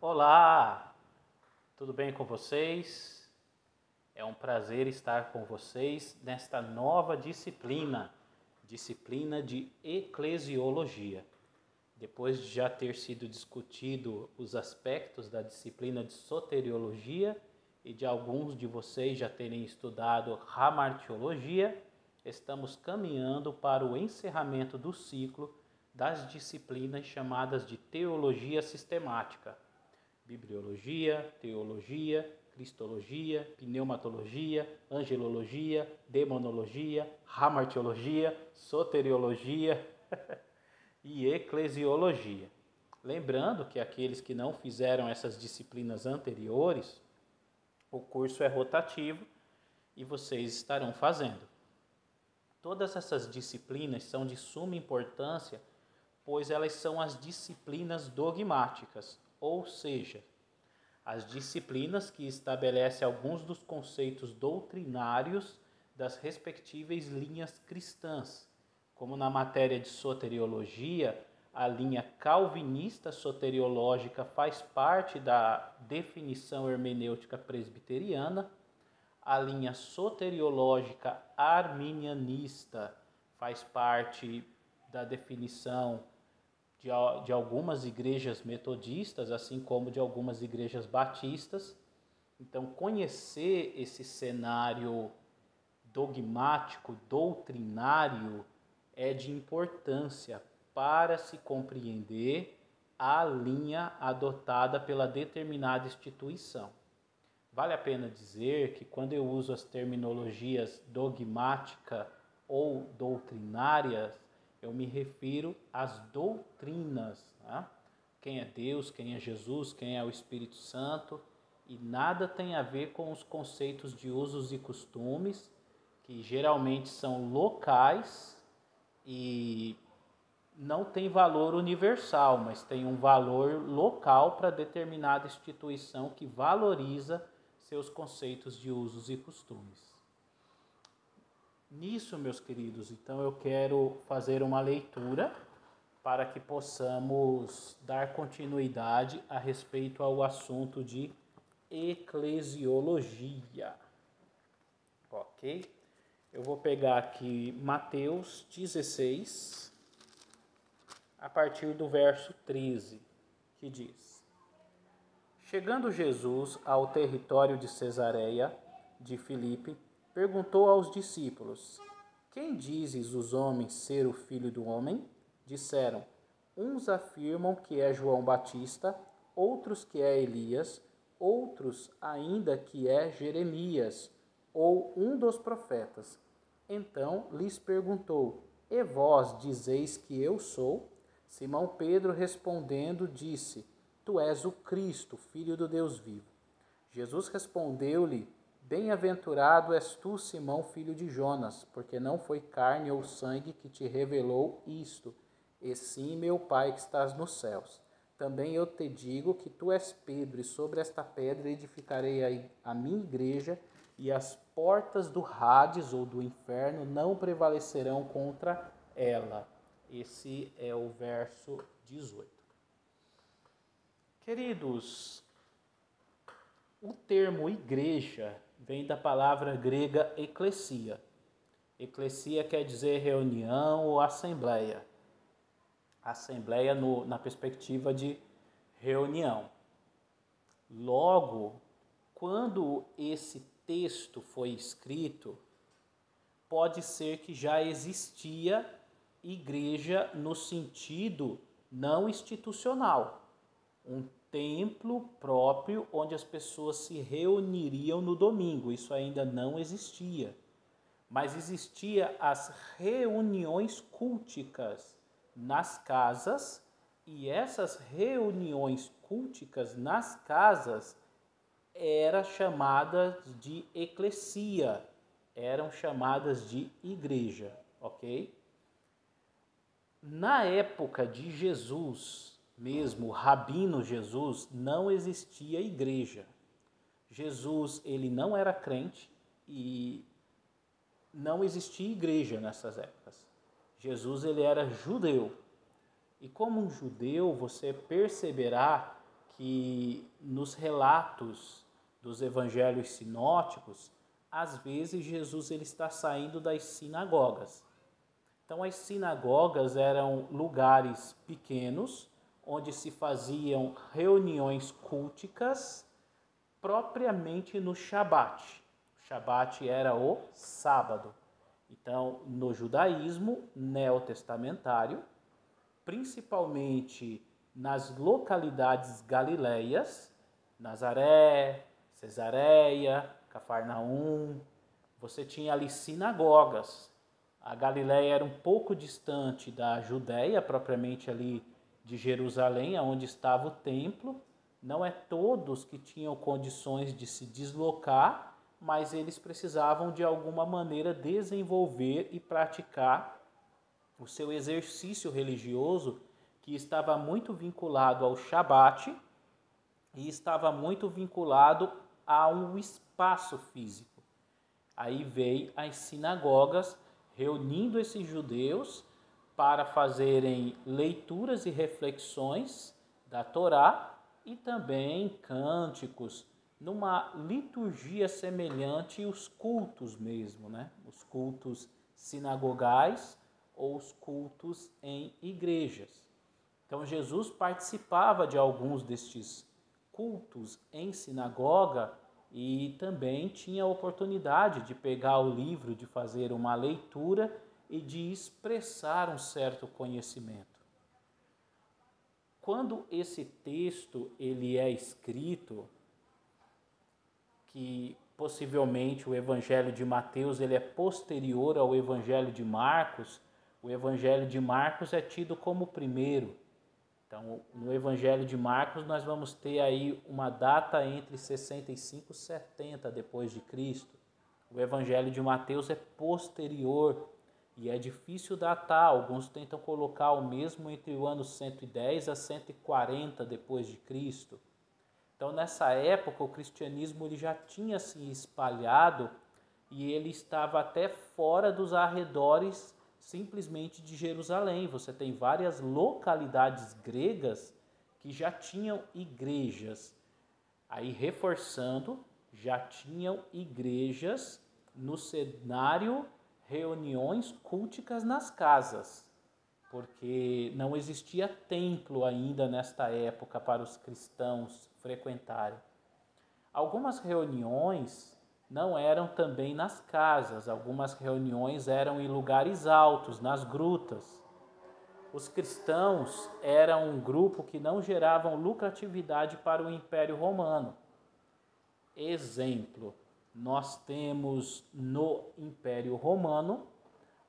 Olá, tudo bem com vocês? É um prazer estar com vocês nesta nova disciplina de eclesiologia. Depois de já ter sido discutido os aspectos da disciplina de soteriologia e de alguns de vocês já terem estudado hamartiologia, estamos caminhando para o encerramento do ciclo das disciplinas chamadas de teologia sistemática. Bibliologia, teologia, cristologia, pneumatologia, angelologia, demonologia, hamartiologia, soteriologia e eclesiologia. Lembrando que aqueles que não fizeram essas disciplinas anteriores, o curso é rotativo e vocês estarão fazendo. Todas essas disciplinas são de suma importância, pois elas são as disciplinas dogmáticas, ou seja, as disciplinas que estabelecem alguns dos conceitos doutrinários das respectivas linhas cristãs, como na matéria de soteriologia, a linha calvinista soteriológica faz parte da definição hermenêutica presbiteriana, a linha soteriológica arminianista faz parte da definição de algumas igrejas metodistas, assim como de algumas igrejas batistas. Então, conhecer esse cenário dogmático, doutrinário, é de importância para se compreender a linha adotada pela determinada instituição. Vale a pena dizer que quando eu uso as terminologias dogmática ou doutrinárias, eu me refiro às doutrinas, né? Quem é Deus, quem é Jesus, quem é o Espírito Santo, e nada tem a ver com os conceitos de usos e costumes, que geralmente são locais e não tem valor universal, mas tem um valor local para determinada instituição que valoriza seus conceitos de usos e costumes. Nisso, meus queridos, então eu quero fazer uma leitura para que possamos dar continuidade a respeito ao assunto de eclesiologia. Ok? Eu vou pegar aqui Mateus 16, a partir do verso 13, que diz: Chegando Jesus ao território de Cesareia de Filipe, perguntou aos discípulos: Quem dizes os homens ser o Filho do Homem? Disseram: Uns afirmam que é João Batista, outros que é Elias, outros ainda que é Jeremias, ou um dos profetas. Então lhes perguntou: E vós dizeis que eu sou? Simão Pedro respondendo disse: Tu és o Cristo, Filho do Deus vivo. Jesus respondeu-lhe: Bem-aventurado és tu, Simão, filho de Jonas, porque não foi carne ou sangue que te revelou isto, e sim meu Pai que estás nos céus. Também eu te digo que tu és Pedro, e sobre esta pedra edificarei a minha igreja, e as portas do Hades ou do inferno não prevalecerão contra ela. Esse é o verso 18. Queridos, o termo igreja vem da palavra grega eclesia. Eclesia quer dizer reunião ou assembleia. Assembleia na perspectiva de reunião. Logo, quando esse texto foi escrito, pode ser que já existia igreja no sentido não institucional. Um templo próprio onde as pessoas se reuniriam no domingo. Isso ainda não existia. Mas existia as reuniões culticas nas casas, e essas reuniões culticas nas casas eram chamadas de eclesia, eram chamadas de igreja, ok? Na época de Jesus, mesmo o Rabino Jesus, não existia igreja. Jesus, ele não era crente e não existia igreja nessas épocas. Jesus, ele era judeu. E como um judeu, você perceberá que nos relatos dos evangelhos sinóticos, às vezes Jesus ele está saindo das sinagogas. Então as sinagogas eram lugares pequenos onde se faziam reuniões culticas propriamente no Shabat. O Shabat era o sábado. Então, no judaísmo neotestamentário, principalmente nas localidades galileias, Nazaré, Cesareia, Cafarnaum, você tinha ali sinagogas. A Galileia era um pouco distante da Judéia, propriamente ali de Jerusalém, onde estava o templo. Não é todos que tinham condições de se deslocar, mas eles precisavam de alguma maneira desenvolver e praticar o seu exercício religioso, que estava muito vinculado ao Shabat e estava muito vinculado a um espaço físico. Aí veio as sinagogas reunindo esses judeus para fazerem leituras e reflexões da Torá e também cânticos, numa liturgia semelhante aos cultos mesmo, né? Os cultos sinagogais ou os cultos em igrejas. Então Jesus participava de alguns destes cultos em sinagoga e também tinha a oportunidade de pegar o livro, de fazer uma leitura e de expressar um certo conhecimento. Quando esse texto ele é escrito, que possivelmente o Evangelho de Mateus ele é posterior ao Evangelho de Marcos, o Evangelho de Marcos é tido como o primeiro. Então, no Evangelho de Marcos nós vamos ter aí uma data entre 65 e 70 depois de Cristo. O Evangelho de Mateus é posterior e é difícil datar. Alguns tentam colocar o mesmo entre o ano 110 a 140 depois de Cristo. Então, nessa época, o cristianismo ele já tinha se espalhado e ele estava até fora dos arredores simplesmente de Jerusalém. Você tem várias localidades gregas que já tinham igrejas. Aí, reforçando, já tinham igrejas no cenário, reuniões culticas nas casas, porque não existia templo ainda nesta época para os cristãos frequentarem. Algumas reuniões não eram também nas casas, algumas reuniões eram em lugares altos, nas grutas. Os cristãos eram um grupo que não geravam lucratividade para o Império Romano. Exemplo, nós temos no Império Romano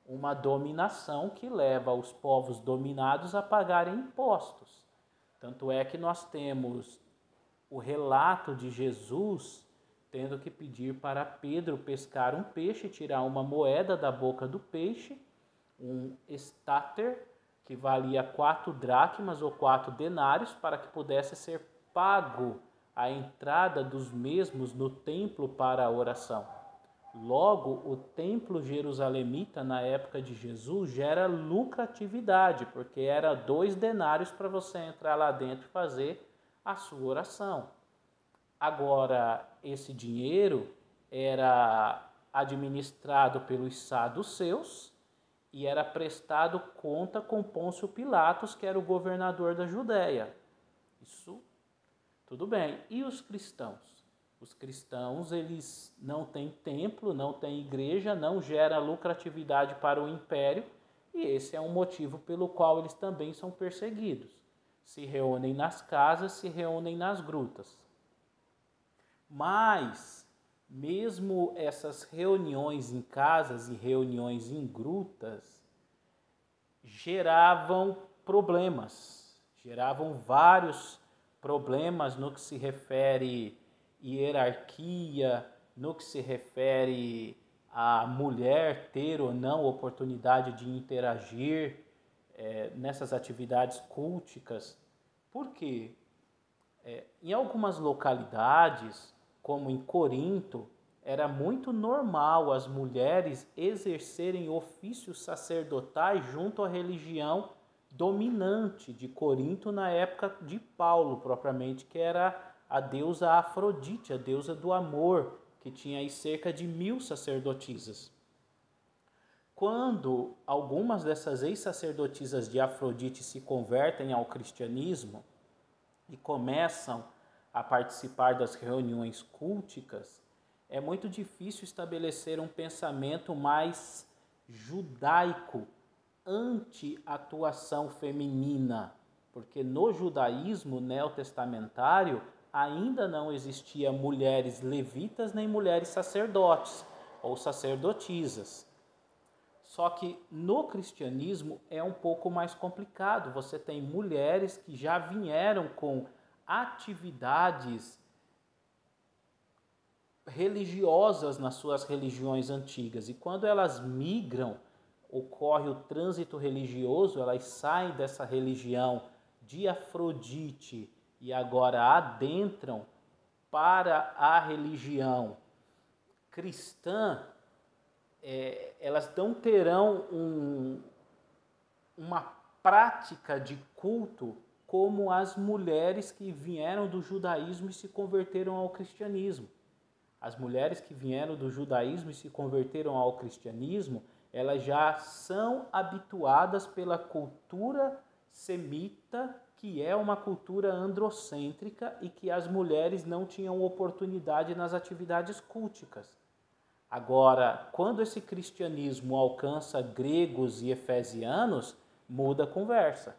uma dominação que leva os povos dominados a pagarem impostos. Tanto é que nós temos o relato de Jesus tendo que pedir para Pedro pescar um peixe, tirar uma moeda da boca do peixe, um estáter, que valia 4 dracmas ou 4 denários, para que pudesse ser pago a entrada dos mesmos no templo para a oração. Logo, o templo jerusalemita na época de Jesus gera lucratividade, porque era 2 denários para você entrar lá dentro e fazer a sua oração. Agora, esse dinheiro era administrado pelos saduceus e era prestado conta com Pôncio Pilatos, que era o governador da Judéia. Isso, tudo bem. E os cristãos? Os cristãos, eles não têm templo, não têm igreja, não gera lucratividade para o império, e esse é um motivo pelo qual eles também são perseguidos. Se reúnem nas casas, se reúnem nas grutas. Mas, mesmo essas reuniões em casas e reuniões em grutas, geravam problemas, geravam vários problemas no que se refere hierarquia, no que se refere a mulher ter ou não oportunidade de interagir nessas atividades culticas. Por quê? Em algumas localidades, como em Corinto, era muito normal as mulheres exercerem ofícios sacerdotais junto à religião dominante de Corinto na época de Paulo, propriamente, que era a deusa Afrodite, a deusa do amor, que tinha aí cerca de 1000 sacerdotisas. Quando algumas dessas ex-sacerdotisas de Afrodite se convertem ao cristianismo e começam a participar das reuniões culticas, é muito difícil estabelecer um pensamento mais judaico, anti-atuação feminina, porque no judaísmo neotestamentário ainda não existia mulheres levitas nem mulheres sacerdotes ou sacerdotisas. Só que no cristianismo é um pouco mais complicado. Você tem mulheres que já vieram com atividades religiosas nas suas religiões antigas. E quando elas migram, ocorre o trânsito religioso, elas saem dessa religião de Afrodite e agora adentram para a religião cristã, elas não terão uma prática de culto como as mulheres que vieram do judaísmo e se converteram ao cristianismo. As mulheres que vieram do judaísmo e se converteram ao cristianismo, elas já são habituadas pela cultura semita, que é uma cultura androcêntrica e que as mulheres não tinham oportunidade nas atividades culticas. Agora, quando esse cristianismo alcança gregos e efesianos, muda a conversa.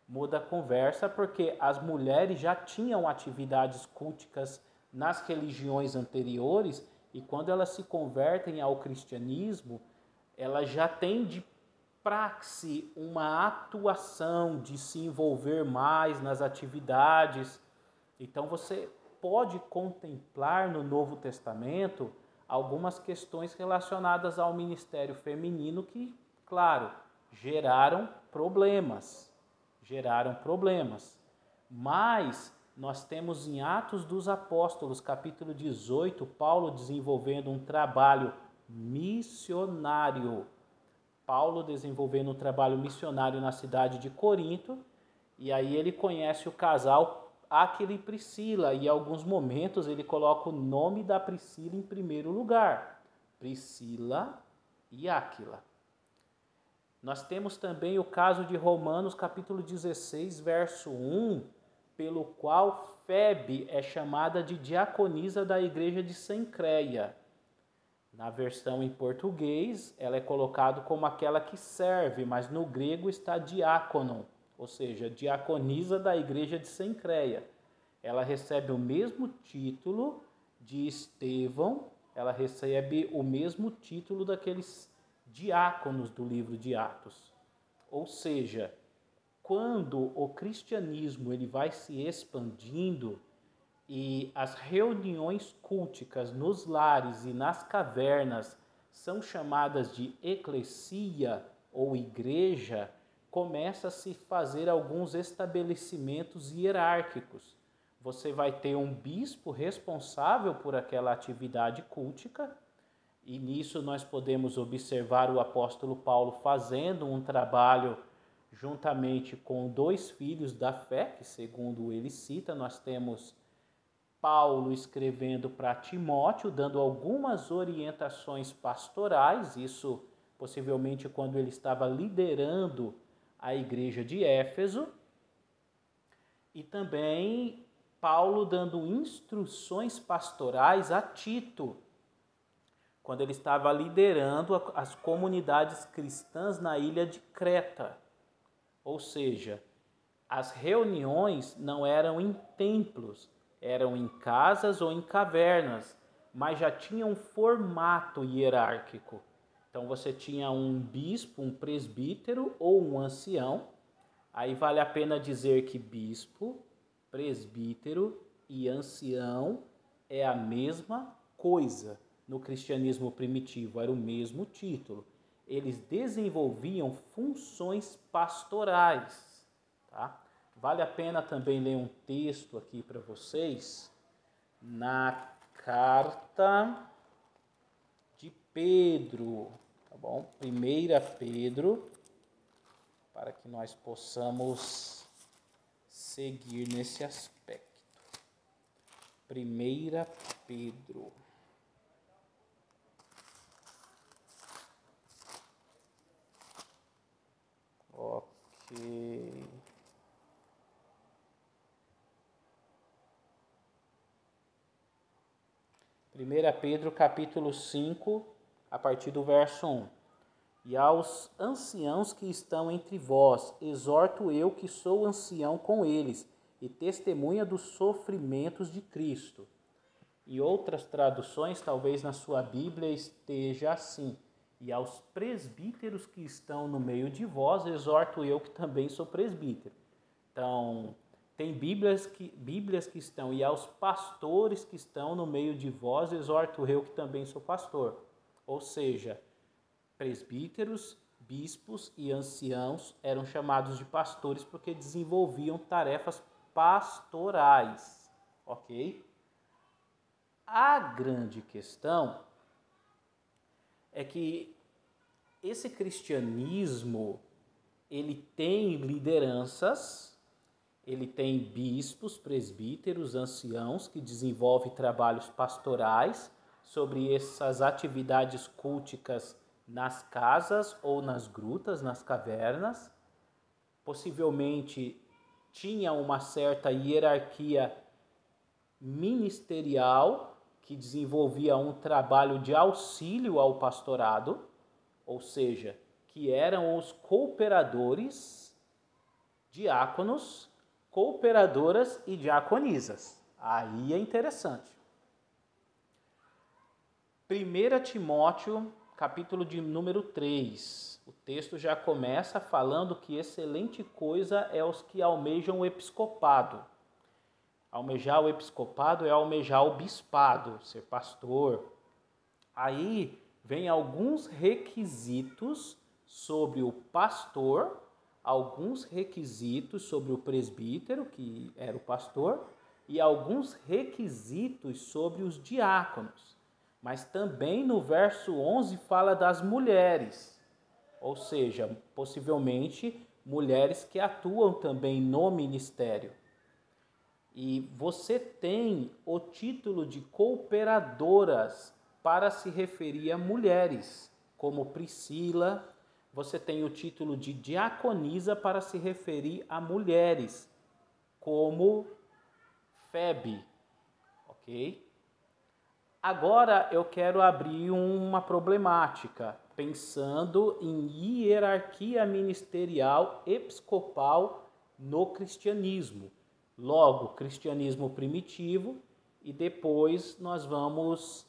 Muda a conversa porque as mulheres já tinham atividades culticas nas religiões anteriores e quando elas se convertem ao cristianismo, elas já têm de praxe uma atuação de se envolver mais nas atividades. Então você pode contemplar no Novo Testamento algumas questões relacionadas ao ministério feminino que, claro, geraram problemas. Mas nós temos em Atos dos Apóstolos, capítulo 18, Paulo desenvolvendo um trabalho missionário. Na cidade de Corinto, e aí ele conhece o casal Áquila e Priscila, e em alguns momentos ele coloca o nome da Priscila em primeiro lugar, Priscila e Áquila. Nós temos também o caso de Romanos capítulo 16, verso 1, pelo qual Febe é chamada de diaconisa da igreja de Cencreia. Na versão em português, ela é colocada como aquela que serve, mas no grego está diácono, ou seja, diaconisa da igreja de Cencreia. Ela recebe o mesmo título de Estevão, ela recebe o mesmo título daqueles diáconos do livro de Atos. Ou seja, quando o cristianismo ele vai se expandindo e as reuniões culticas nos lares e nas cavernas são chamadas de eclesia ou igreja, começa a se fazer alguns estabelecimentos hierárquicos. Você vai ter um bispo responsável por aquela atividade cultica, e nisso nós podemos observar o apóstolo Paulo fazendo um trabalho juntamente com 2 filhos da fé, que segundo ele cita, nós temos Paulo escrevendo para Timóteo, dando algumas orientações pastorais, isso possivelmente quando ele estava liderando a igreja de Éfeso, e também Paulo dando instruções pastorais a Tito, quando ele estava liderando as comunidades cristãs na ilha de Creta. Ou seja, as reuniões não eram em templos, eram em casas ou em cavernas, mas já tinha um formato hierárquico. Então você tinha um bispo, um presbítero ou um ancião. Aí vale a pena dizer que bispo, presbítero e ancião é a mesma coisa. No cristianismo primitivo era o mesmo título. Eles desenvolviam funções pastorais, tá? Vale a pena também ler um texto aqui para vocês, na carta de Pedro, tá bom? 1 Pedro, para que nós possamos seguir nesse aspecto. 1 Pedro. Ok. Primeira Pedro, capítulo 5, a partir do verso 1. E aos anciãos que estão entre vós, exorto eu que sou ancião com eles, e testemunha dos sofrimentos de Cristo. Em outras traduções, talvez na sua Bíblia esteja assim: e aos presbíteros que estão no meio de vós, exorto eu que também sou presbítero. Então, tem Bíblias que estão, e aos pastores que estão no meio de vós, exorto eu que também sou pastor. Ou seja, presbíteros, bispos e anciãos eram chamados de pastores porque desenvolviam tarefas pastorais, ok? A grande questão é que esse cristianismo, ele tem lideranças, ele tem bispos, presbíteros, anciãos que desenvolvem trabalhos pastorais sobre essas atividades culticas nas casas ou nas grutas, nas cavernas. Possivelmente tinha uma certa hierarquia ministerial que desenvolvia um trabalho de auxílio ao pastorado, ou seja, que eram os cooperadores, diáconos, cooperadoras e diaconisas. Aí é interessante. 1 Timóteo, capítulo de número 3. O texto já começa falando que excelente coisa é os que almejam o episcopado. Almejar o episcopado é almejar o bispado, ser pastor. Aí vem alguns requisitos sobre o pastor, alguns requisitos sobre o presbítero, que era o pastor, e alguns requisitos sobre os diáconos. Mas também no verso 11 fala das mulheres, ou seja, possivelmente mulheres que atuam também no ministério. E você tem o título de cooperadoras para se referir a mulheres, como Priscila. Você tem o título de diaconisa para se referir a mulheres, como Febe, ok? Agora eu quero abrir uma problemática, pensando em hierarquia ministerial episcopal no cristianismo. Logo, cristianismo primitivo, e depois nós vamos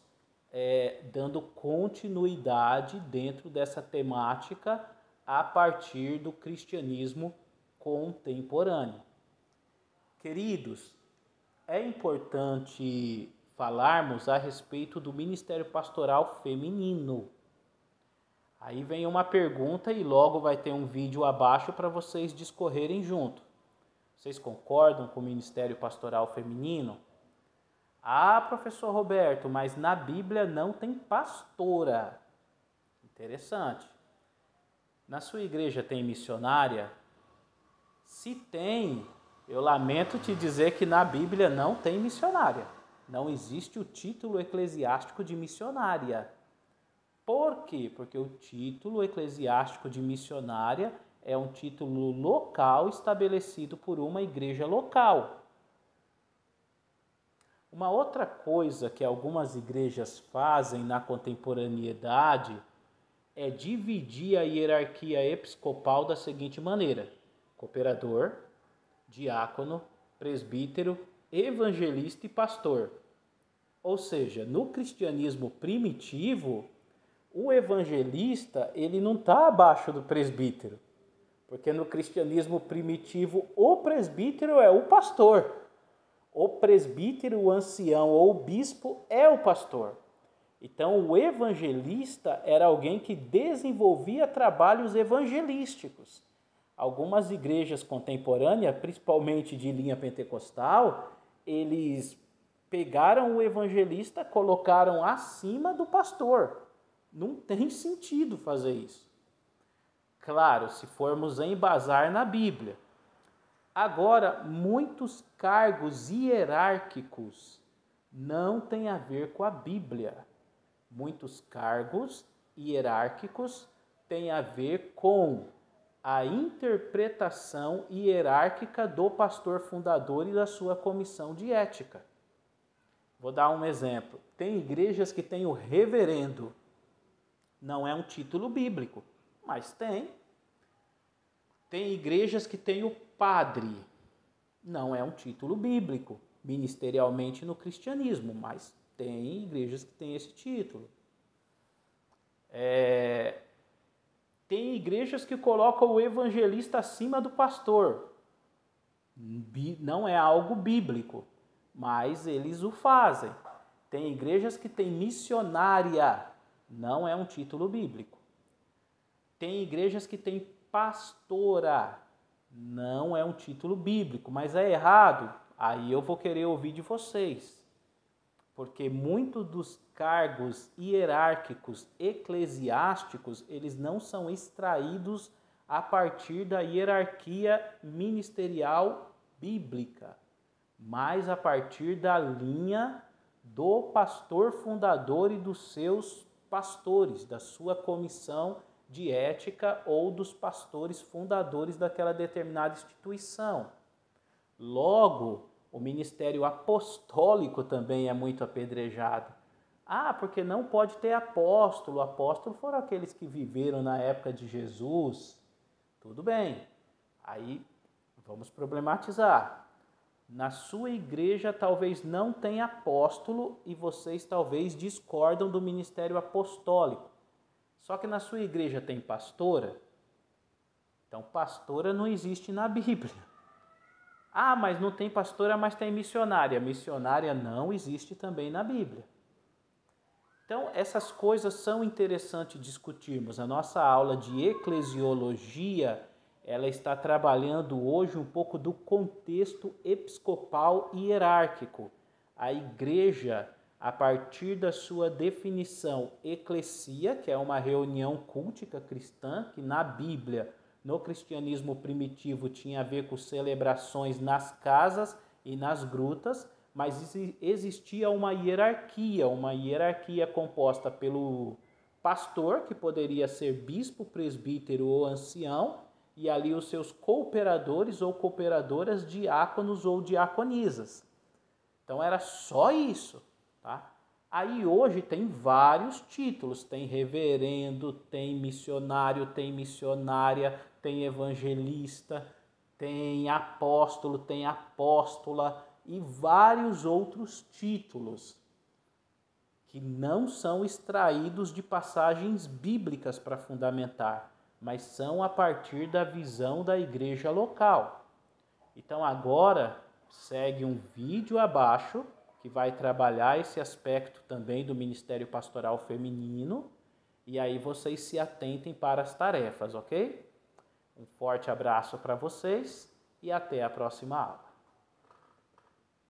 dando continuidade dentro dessa temática a partir do cristianismo contemporâneo. Queridos, é importante falarmos a respeito do ministério pastoral feminino. Aí vem uma pergunta e logo vai ter um vídeo abaixo para vocês discorrerem junto. Vocês concordam com o ministério pastoral feminino? Ah, professor Roberto, mas na Bíblia não tem pastora. Interessante. Na sua igreja tem missionária? Se tem, eu lamento te dizer que na Bíblia não tem missionária. Não existe o título eclesiástico de missionária. Por quê? Porque o título eclesiástico de missionária é um título local estabelecido por uma igreja local. Uma outra coisa que algumas igrejas fazem na contemporaneidade é dividir a hierarquia episcopal da seguinte maneira: cooperador, diácono, presbítero, evangelista e pastor. Ou seja, no cristianismo primitivo, o evangelista ele não está abaixo do presbítero, porque no cristianismo primitivo o presbítero é o pastor, o presbítero, o ancião ou o bispo é o pastor. Então o evangelista era alguém que desenvolvia trabalhos evangelísticos. Algumas igrejas contemporâneas, principalmente de linha pentecostal, eles pegaram o evangelista, colocaram acima do pastor. Não tem sentido fazer isso. Claro, se formos embasar na Bíblia. Agora, muitos cargos hierárquicos não têm a ver com a Bíblia. Muitos cargos hierárquicos têm a ver com a interpretação hierárquica do pastor fundador e da sua comissão de ética. Vou dar um exemplo. Tem igrejas que têm o reverendo. Não é um título bíblico, mas tem. Tem igrejas que têm o padre. Não é um título bíblico, ministerialmente no cristianismo, mas tem igrejas que têm esse título. Tem igrejas que colocam o evangelista acima do pastor. Não é algo bíblico, mas eles o fazem. Tem igrejas que têm missionária. Não é um título bíblico. Tem igrejas que têm pastora. Não é um título bíblico, mas é errado. Aí eu vou querer ouvir de vocês. Porque muitos dos cargos hierárquicos eclesiásticos, eles não são extraídos a partir da hierarquia ministerial bíblica, mas a partir da linha do pastor fundador e dos seus pastores, da sua comissão de ética ou dos pastores fundadores daquela determinada instituição. Logo, o ministério apostólico também é muito apedrejado. Porque não pode ter apóstolo. Apóstolo foram aqueles que viveram na época de Jesus. Tudo bem. Aí vamos problematizar. Na sua igreja talvez não tenha apóstolo e vocês talvez discordam do ministério apostólico. Só que na sua igreja tem pastora? Então pastora não existe na Bíblia. Mas não tem pastora, mas tem missionária. Missionária não existe também na Bíblia. Então, essas coisas são interessantes discutirmos. A nossa aula de eclesiologia, ela está trabalhando hoje um pouco do contexto episcopal e hierárquico. A igreja, a partir da sua definição eclesia, que é uma reunião cultica cristã, que na Bíblia, no cristianismo primitivo, tinha a ver com celebrações nas casas e nas grutas, mas existia uma hierarquia composta pelo pastor, que poderia ser bispo, presbítero ou ancião, e ali os seus cooperadores ou cooperadoras, diáconos ou diaconisas. Então era só isso, tá? Aí hoje tem vários títulos, tem reverendo, tem missionário, tem missionária, tem evangelista, tem apóstolo, tem apóstola e vários outros títulos que não são extraídos de passagens bíblicas para fundamentar, mas são a partir da visão da igreja local. Então agora segue um vídeo abaixo que vai trabalhar esse aspecto também do ministério pastoral feminino, e aí vocês se atentem para as tarefas, ok? Um forte abraço para vocês e até a próxima aula.